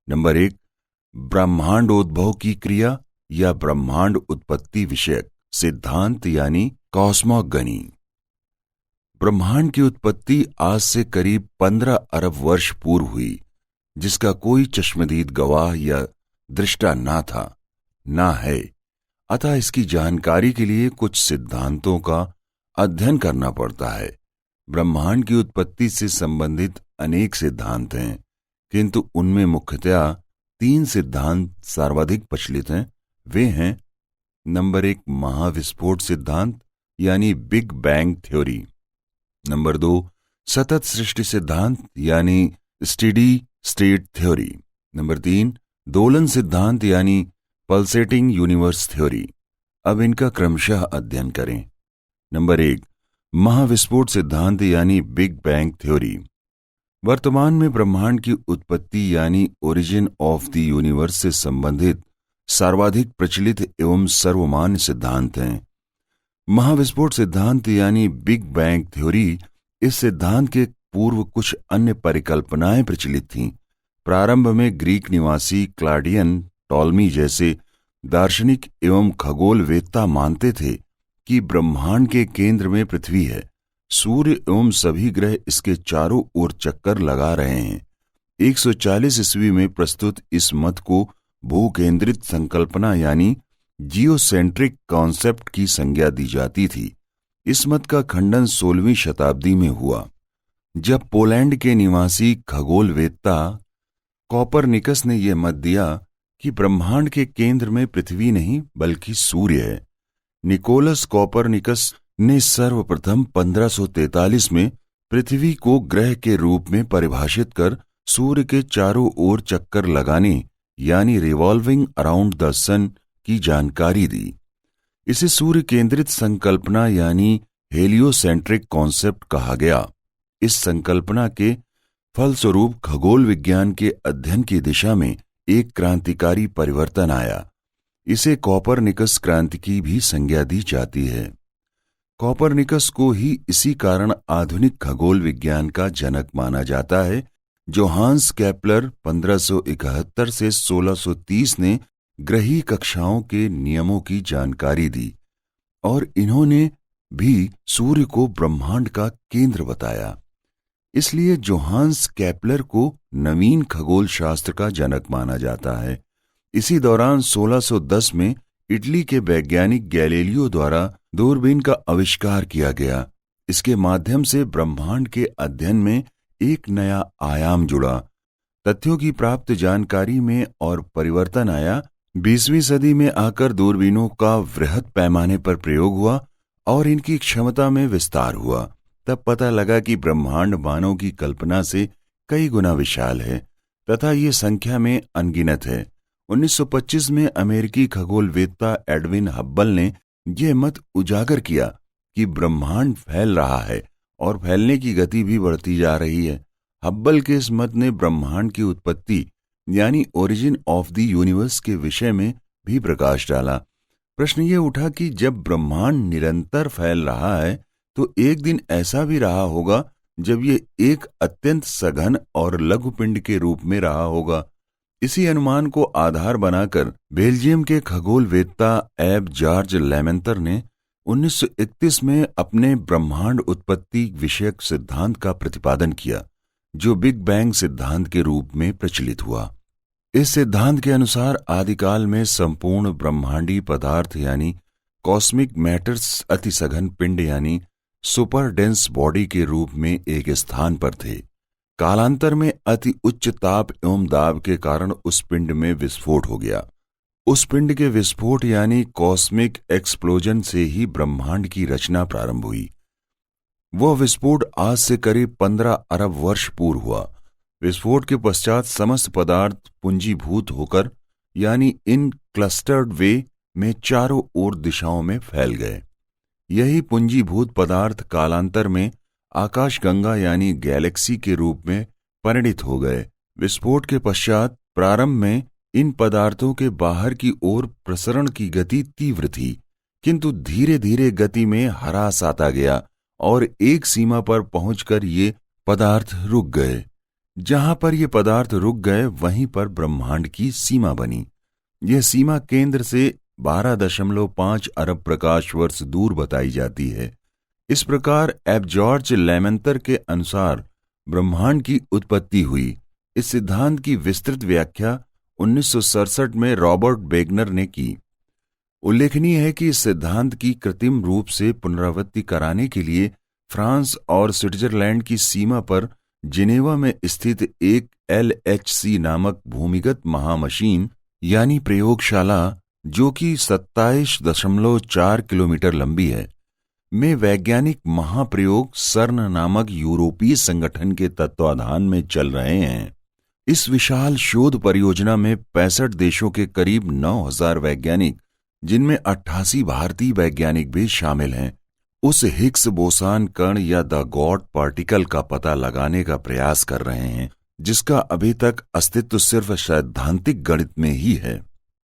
Number 1, ब्रह्मांडोद्भव की क्रिया या ब्रह्मांड उत्पत्ति विषयक सिद्धांत यानी कॉस्मोगनी। ब्रह्मांड की उत्पत्ति आज से करीब 15 अरब वर्ष पूर्व हुई, जिसका कोई चश्मदीद गवाह या दृष्टा ना था, ना है। अतः इसकी जानकारी के लिए कुछ सिद्धांतों का अध्ययन करना पड़ता है। ब्रह्मांड की उत्पत्ति से संबंधित अनेक सिद्धांत हैं, किंतु उनमें मुख्यतया 3 सिद्धांत सर्वाधिक प्रचलित हैं। वे हैं नंबर 1, महाविस्फोट सिद्धांत यानी बिग बैंग थ्योरी। नंबर 2, सतत सृष्टि सिद्धांत यानी स्टेडी स्टेट थ्योरी। नंबर 3, दोलन सिद्धांत यानी पल्सेटिंग यूनिवर्स थ्योरी। अब इनका क्रमशः अध्ययन करें। नंबर 1, महाविस्फोट सिद्धांत यानी बिग बैंग थ्योरी। वर्तमान में ब्रह्मांड की उत्पत्ति यानी ओरिजिन ऑफ द यूनिवर्स से संबंधित सर्वाधिक प्रचलित एवं सर्वमान्य सिद्धांत हैं। महाविस्फोट सिद्धांत यानी बिग बैंग थ्योरी, इस सिद्धांत के पूर्व कुछ अन्य परिकल्पनाएं प्रचलित थीं। प्रारंभ में ग्रीक निवासी क्लाडियन टॉलमी जैसे दार्शनिक एवं खगोलवेत्ता मानते थे कि ब्रह्मांड के केंद्र में पृथ्वी है। सूर्य एवं सभी ग्रह इसके चारों ओर चक्कर लगा रहे हैं। 140 ईस्वी में प्रस्तुत इस मत को भूकेंद्रित संकल्पना यानी जियोसेंट्रिक कॉन्सेप्ट की संज्ञा दी जाती थी। इस मत का खंडन 16वीं शताब्दी में हुआ, जब पोलैंड के निवासी खगोलवेत्ता कॉपरनिकस ने यह मत दिया कि ब्रह्मांड के केंद्र में पृथ्वी नहीं बल्कि सूर्य है। निकोलस कॉपरनिकस ने सर्वप्रथम 1543 में पृथ्वी को ग्रह के रूप में परिभाषित कर सूर्य के चारों ओर चक्कर लगाने यानी रिवॉल्विंग अराउंड द सन की जानकारी दी। इसे सूर्य केंद्रित संकल्पना यानी हेलियोसेंट्रिक कॉन्सेप्ट कहा गया। इस संकल्पना के फलस्वरूप खगोल विज्ञान के अध्ययन की दिशा में एक क्रांतिकारी परिवर्तन आया। इसे कॉपरनिकस क्रांति की भी संज्ञा दी जाती है। कॉपरनिकस को ही इसी कारण आधुनिक खगोल विज्ञान का जनक माना जाता है। जोहान्स केपलर 1571 से 1630 ने ग्रही कक्षाओं के नियमों की जानकारी दी और इन्होंने भी सूर्य को ब्रह्मांड का केंद्र बताया। इसलिए जोहान्स केपलर को नवीन खगोल शास्त्र का जनक माना जाता है। इसी दौरान 1610 में इटली के वैज्ञानिक गैलीलियो द्वारा दूरबीन का आविष्कार किया गया। इसके माध्यम से ब्रह्मांड के अध्ययन में एक नया आयाम जुड़ा, तथ्यों की प्राप्त जानकारी में और परिवर्तन आया। 20वीं सदी में आकर दूरबीनों का वृहद पैमाने पर प्रयोग हुआ और इनकी क्षमता में विस्तार हुआ। तब पता लगा कि ब्रह्मांड मानव की कल्पना से कई गुना विशाल है तथा ये संख्या में अनगिनत है। 1925 में अमेरिकी खगोलवेत्ता एडविन हब्बल ने यह मत उजागर किया कि ब्रह्मांड फैल रहा है और फैलने की गति भी बढ़ती जा रही है। हब्बल के इस मत ने ब्रह्मांड की उत्पत्ति यानी ओरिजिन ऑफ द यूनिवर्स के विषय में भी प्रकाश डाला। प्रश्न ये उठा कि जब ब्रह्मांड निरंतर फैल रहा है तो एक दिन ऐसा भी रहा होगा जब ये एक अत्यंत सघन और लघु पिंड के रूप में रहा होगा। इसी अनुमान को आधार बनाकर बेल्जियम के खगोलवेत्ता एब जॉर्ज लेमेंतर ने 1931 में अपने ब्रह्मांड उत्पत्ति विषयक सिद्धांत का प्रतिपादन किया, जो बिग बैंग सिद्धांत के रूप में प्रचलित हुआ। इस सिद्धांत के अनुसार आदिकाल में संपूर्ण ब्रह्मांडीय पदार्थ यानी कॉस्मिक मैटर्स अति सघन पिंड यानी सुपर डेंस बॉडी के रूप में एक स्थान पर थे। कालांतर में अति उच्च ताप एवं दाब के कारण उस पिंड में विस्फोट हो गया। उस पिंड के विस्फोट यानी कॉस्मिक एक्सप्लोजन से ही ब्रह्मांड की रचना प्रारंभ हुई। वह विस्फोट आज से करीब 15 अरब वर्ष पूर्व हुआ। विस्फोट के पश्चात समस्त पदार्थ पुंजीभूत होकर यानी इन क्लस्टर्ड वे में चारों ओर दिशाओं में फैल गए। यही पुंजीभूत पदार्थ कालांतर में आकाशगंगा यानी गैलेक्सी के रूप में परिणित हो गए। विस्फोट के पश्चात प्रारंभ में इन पदार्थों के बाहर की ओर प्रसरण की गति तीव्र थी, किंतु धीरे धीरे गति में ह्रास आता गया और एक सीमा पर पहुंचकर ये पदार्थ रुक गए। जहां पर ये पदार्थ रुक गए वहीं पर ब्रह्मांड की सीमा बनी। यह सीमा केंद्र से 12.5 अरब प्रकाश वर्ष दूर बताई जाती है। इस प्रकार एब जॉर्ज लेमेंतर के अनुसार ब्रह्मांड की उत्पत्ति हुई। इस सिद्धांत की विस्तृत व्याख्या 1967 में रॉबर्ट वेगनर ने की। उल्लेखनीय है कि इस सिद्धांत की कृत्रिम रूप से पुनरावृत्ति कराने के लिए फ्रांस और स्विट्जरलैंड की सीमा पर जिनेवा में स्थित एक LHC नामक भूमिगत महामशीन यानी प्रयोगशाला, जो कि 27.4 किलोमीटर लंबी है, में वैज्ञानिक महाप्रयोग सर्न नामक यूरोपीय संगठन के तत्वाधान में चल रहे हैं। इस विशाल शोध परियोजना में 65 देशों के करीब 9,000 वैज्ञानिक, जिनमें 88 भारतीय वैज्ञानिक भी शामिल हैं, उस हिग्स बोसान कण या द गॉड पार्टिकल का पता लगाने का प्रयास कर रहे हैं, जिसका अभी तक अस्तित्व सिर्फ सैद्धांतिक गणित में ही है।